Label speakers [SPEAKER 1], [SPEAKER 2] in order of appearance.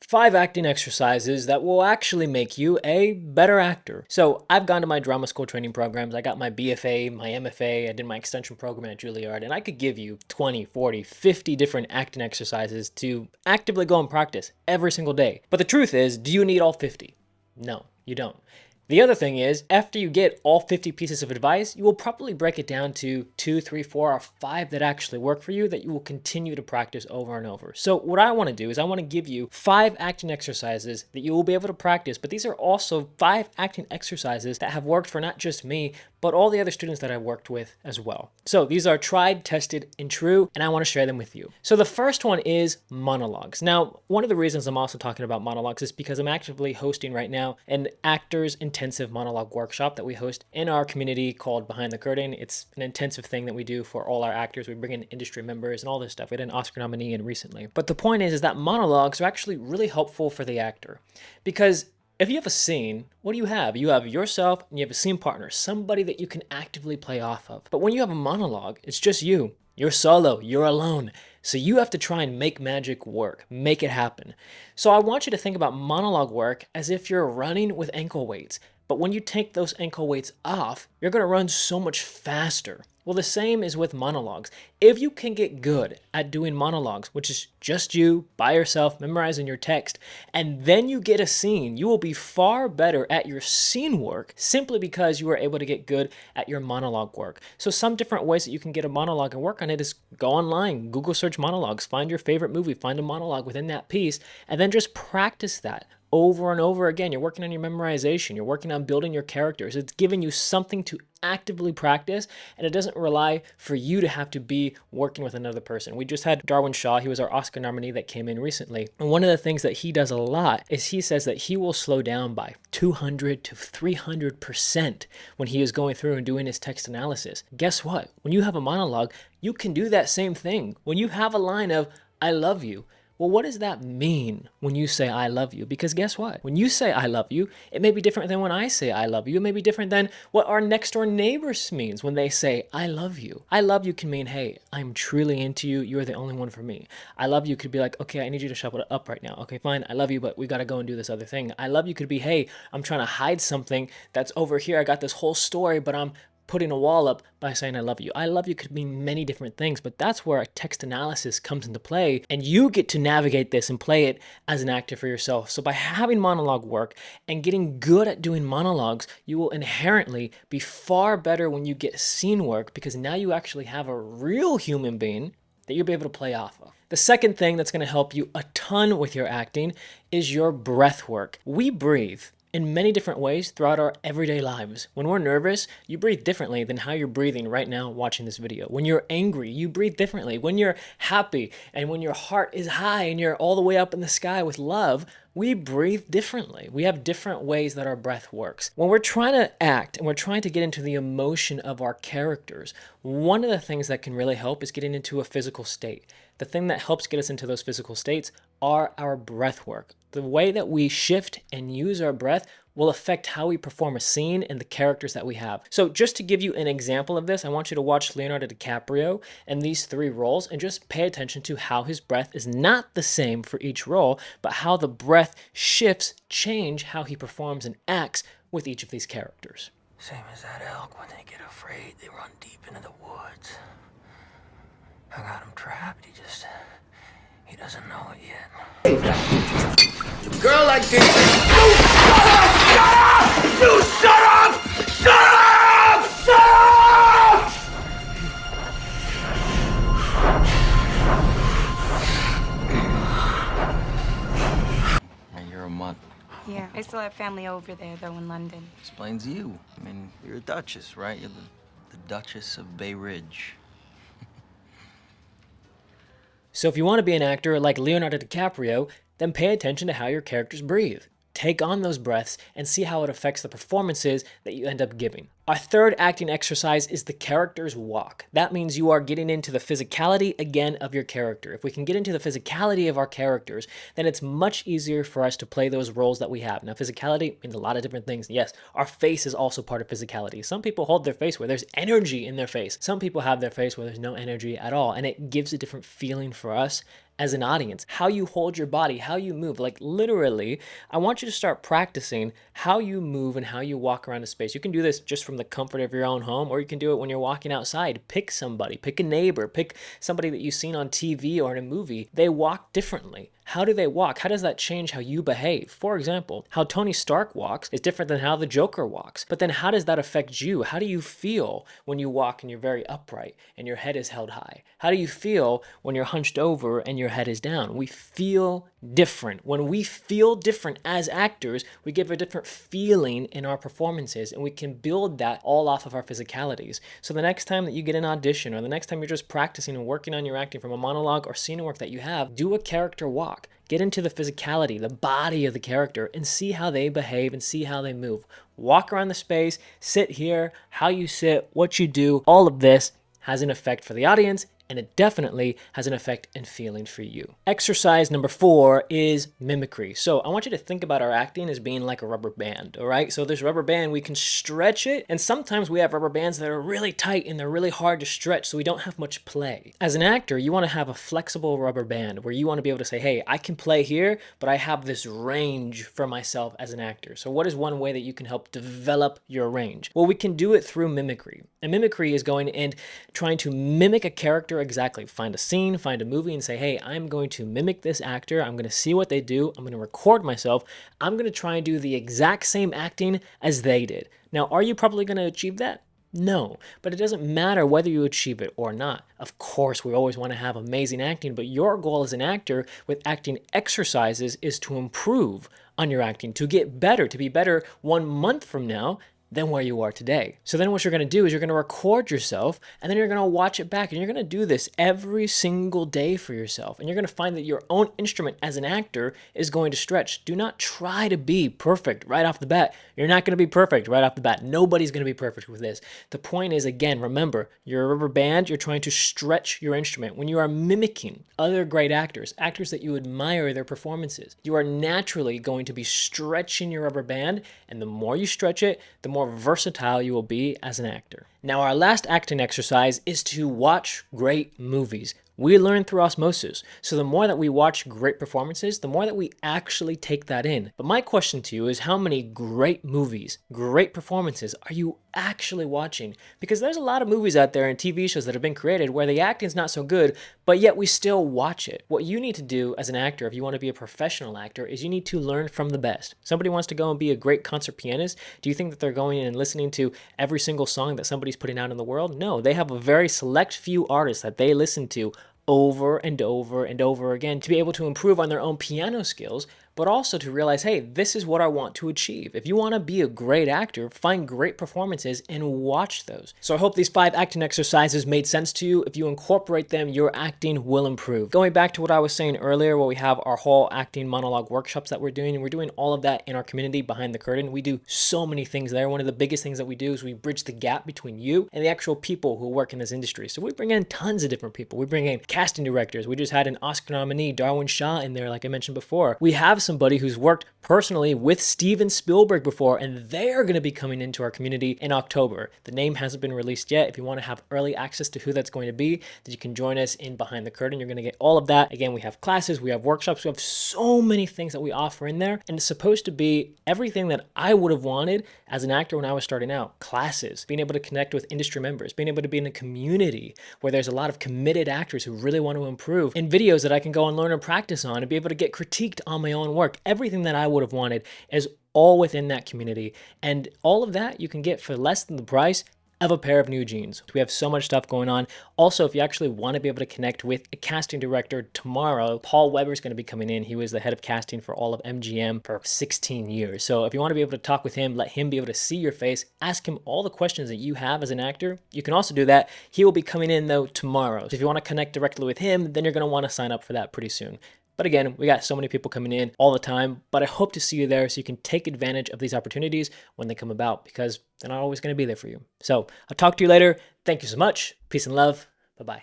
[SPEAKER 1] 5 acting exercises that will actually make you a better actor. So I've gone to my drama school training programs. I got my BFA, my MFA, I did my extension program at Juilliard, and I could give you 20, 40, 50 different acting exercises to actively go and practice every single day. But the truth is, do you need all 50? No, you don't. The other thing is, after you get all 50 pieces of advice, you will probably break it down to 2, 3, 4, or 5 that actually work for you that you will continue to practice over and over. So what I want to do is I want to give you 5 acting exercises that you will be able to practice, but these are also 5 acting exercises that have worked for not just me, but all the other students that I've worked with as well. So these are tried, tested, and true, and I want to share them with you. So the first one is monologues. Now, one of the reasons I'm also talking about monologues is because I'm actively hosting right now an actors intensive monologue workshop that we host in our community called Behind the Curtain. It's an intensive thing that we do for all our actors. We bring in industry members and all this stuff. We had an Oscar nominee in recently. But the point is that monologues are actually really helpful for the actor, because if you have a scene, what do you have? You have yourself and you have a scene partner, somebody that you can actively play off of. But when you have a monologue, it's just you. You're solo, you're alone. So you have to try and make magic work, make it happen. So I want you to think about monologue work as if you're running with ankle weights. But when you take those ankle weights off, you're going to run so much faster. Well, the same is with monologues. If you can get good at doing monologues, which is just you by yourself memorizing your text, and then you get a scene, you will be far better at your scene work simply because you were able to get good at your monologue work. So some different ways that you can get a monologue and work on it is go online, Google search monologues, find your favorite movie, find a monologue within that piece, and then just practice that over and over again. You're working on your memorization. You're working on building your characters. It's giving you something to actively practice, and it doesn't rely for you to have to be working with another person. We just had Darwin Shaw. He was our Oscar nominee that came in recently. And one of the things that he does a lot is he says that he will slow down by 200 to 300% when he is going through and doing his text analysis. Guess what? When you have a monologue, you can do that same thing. When you have a line of, "I love you," well, what does that mean when you say I love you? Because guess what? When you say I love you, it may be different than when I say I love you. It may be different than what our next door neighbors means when they say I love you. I love you can mean, hey, I'm truly into you. You're the only one for me. I love you could be like, okay, I need you to shut it up right now. Okay, fine. I love you, but we got to go and do this other thing. I love you could be, hey, I'm trying to hide something that's over here. I got this whole story, but I'm putting a wall up by saying I love you. I love you could mean many different things, but that's where a text analysis comes into play, and you get to navigate this and play it as an actor for yourself. So by having monologue work and getting good at doing monologues, you will inherently be far better when you get scene work, because now you actually have a real human being that you'll be able to play off of. The second thing that's going to help you a ton with your acting is your breath work. We breathe in many different ways throughout our everyday lives. When we're nervous, you breathe differently than how you're breathing right now watching this video. When you're angry, you breathe differently. When you're happy and when your heart is high and you're all the way up in the sky with love, we breathe differently. We have different ways that our breath works. When we're trying to act and we're trying to get into the emotion of our characters, one of the things that can really help is getting into a physical state. The thing that helps get us into those physical states are our breath work. The way that we shift and use our breath will affect how we perform a scene and the characters that we have. So just to give you an example of this, I want you to watch Leonardo DiCaprio and these 3 roles and just pay attention to how his breath is not the same for each role, but how the breath shifts change how he performs and acts with each of these characters.
[SPEAKER 2] Same as that elk. When they get afraid, they run deep into the woods. I got him trapped. He doesn't know it yet.
[SPEAKER 3] Girl like this. You shut up! Shut up! You shut up! Shut up! Shut up!
[SPEAKER 2] You're a mutt.
[SPEAKER 4] Yeah, I still have family over there, though, in London.
[SPEAKER 2] Explains you. I mean, you're a duchess, right? You're the Duchess of Bay Ridge.
[SPEAKER 1] So if you want to be an actor like Leonardo DiCaprio, then pay attention to how your characters breathe. Take on those breaths and see how it affects the performances that you end up giving. Our third acting exercise is the character's walk. That means you are getting into the physicality again of your character. If we can get into the physicality of our characters, then it's much easier for us to play those roles that we have. Now, physicality means a lot of different things. Yes, our face is also part of physicality. Some people hold their face where there's energy in their face. Some people have their face where there's no energy at all, and it gives a different feeling for us as an audience, how you hold your body, how you move. Like literally, I want you to start practicing how you move and how you walk around a space. You can do this just from the comfort of your own home, or you can do it when you're walking outside. Pick somebody, pick a neighbor, pick somebody that you've seen on TV or in a movie. They walk differently. How do they walk? How does that change how you behave? For example, how Tony Stark walks is different than how the Joker walks. But then how does that affect you? How do you feel when you walk and you're very upright and your head is held high? How do you feel when you're hunched over and your head is down? We feel different. When we feel different as actors, we give a different feeling in our performances, and we can build that all off of our physicalities. So the next time that you get an audition, or the next time you're just practicing and working on your acting from a monologue or scene work that you have, do a character walk. Get into the physicality, the body of the character, and see how they behave and see how they move. Walk around the space, sit here, how you sit, what you do. All of this has an effect for the audience, and it definitely has an effect and feeling for you. Exercise number 4 is mimicry. So I want you to think about our acting as being like a rubber band, all right? So this rubber band, we can stretch it, and sometimes we have rubber bands that are really tight and they're really hard to stretch, so we don't have much play. As an actor, you want to have a flexible rubber band where you want to be able to say, hey, I can play here, but I have this range for myself as an actor. So what is one way that you can help develop your range? Well, we can do it through mimicry. And mimicry is going and trying to mimic a character exactly. Find a scene, find a movie, and say, hey, I'm going to mimic this actor. I'm going to see what they do. I'm going to record myself. I'm going to try and do the exact same acting as they did. Now, are you probably going to achieve that? No, but it doesn't matter whether you achieve it or not. Of course, we always want to have amazing acting, but your goal as an actor with acting exercises is to improve on your acting, to get better, to be better 1 month from now than where you are today. So then what you're going to do is you're going to record yourself, and then you're going to watch it back, and you're going to do this every single day for yourself, and you're going to find that your own instrument as an actor is going to stretch. Do not try to be perfect right off the bat. You're not going to be perfect right off the bat. Nobody's going to be perfect with this. The point is, again, remember, you're a rubber band. You're trying to stretch your instrument. When you are mimicking other great actors, actors that you admire their performances, you are naturally going to be stretching your rubber band, and the more you stretch it, the more versatile you will be as an actor. Now, our last acting exercise is to watch great movies. We learn through osmosis. So the more that we watch great performances, the more that we actually take that in. But my question to you is, how many great movies, great performances are you actually watching? Because there's a lot of movies out there and TV shows that have been created where the acting's not so good, but yet we still watch it. What you need to do as an actor, if you want to be a professional actor, is you need to learn from the best. Somebody wants to go and be a great concert pianist. Do you think that they're going in and listening to every single song that somebody's putting out in the world? No, they have a very select few artists that they listen to over and over and over again to be able to improve on their own piano skills, but also to realize, hey, this is what I want to achieve. If you want to be a great actor, find great performances and watch those. So I hope these 5 acting exercises made sense to you. If you incorporate them, your acting will improve. Going back to what I was saying earlier, where we have our whole acting monologue workshops that we're doing, and we're doing all of that in our community behind the curtain. We do so many things there. One of the biggest things that we do is we bridge the gap between you and the actual people who work in this industry. So we bring in tons of different people. We bring in casting directors. We just had an Oscar nominee, Darwin Shaw, in there, like I mentioned before. We have somebody who's worked personally with Steven Spielberg before, and they're going to be coming into our community in October. The name hasn't been released yet. If you want to have early access to who that's going to be, then you can join us in Behind the Curtain. You're going to get all of that. Again, we have classes, we have workshops, we have so many things that we offer in there, and it's supposed to be everything that I would have wanted as an actor when I was starting out. Classes, being able to connect with industry members, being able to be in a community where there's a lot of committed actors who really want to improve, and videos that I can go and learn and practice on and be able to get critiqued on my own work. Everything that I would have wanted is all within that community, and all of that you can get for less than the price of a pair of new jeans. We have so much stuff going on. Also, if you actually want to be able to connect with a casting director tomorrow, Paul Weber is going to be coming in. He was the head of casting for all of MGM for 16 years. So if you want to be able to talk with him, let him be able to see your face, ask him all the questions that you have as an actor, you can also do that. He will be coming in though tomorrow. So if you want to connect directly with him, then you're going to want to sign up for that pretty soon. But again, we got so many people coming in all the time, but I hope to see you there so you can take advantage of these opportunities when they come about, because they're not always going to be there for you. So I'll talk to you later. Thank you so much. Peace and love. Bye-bye.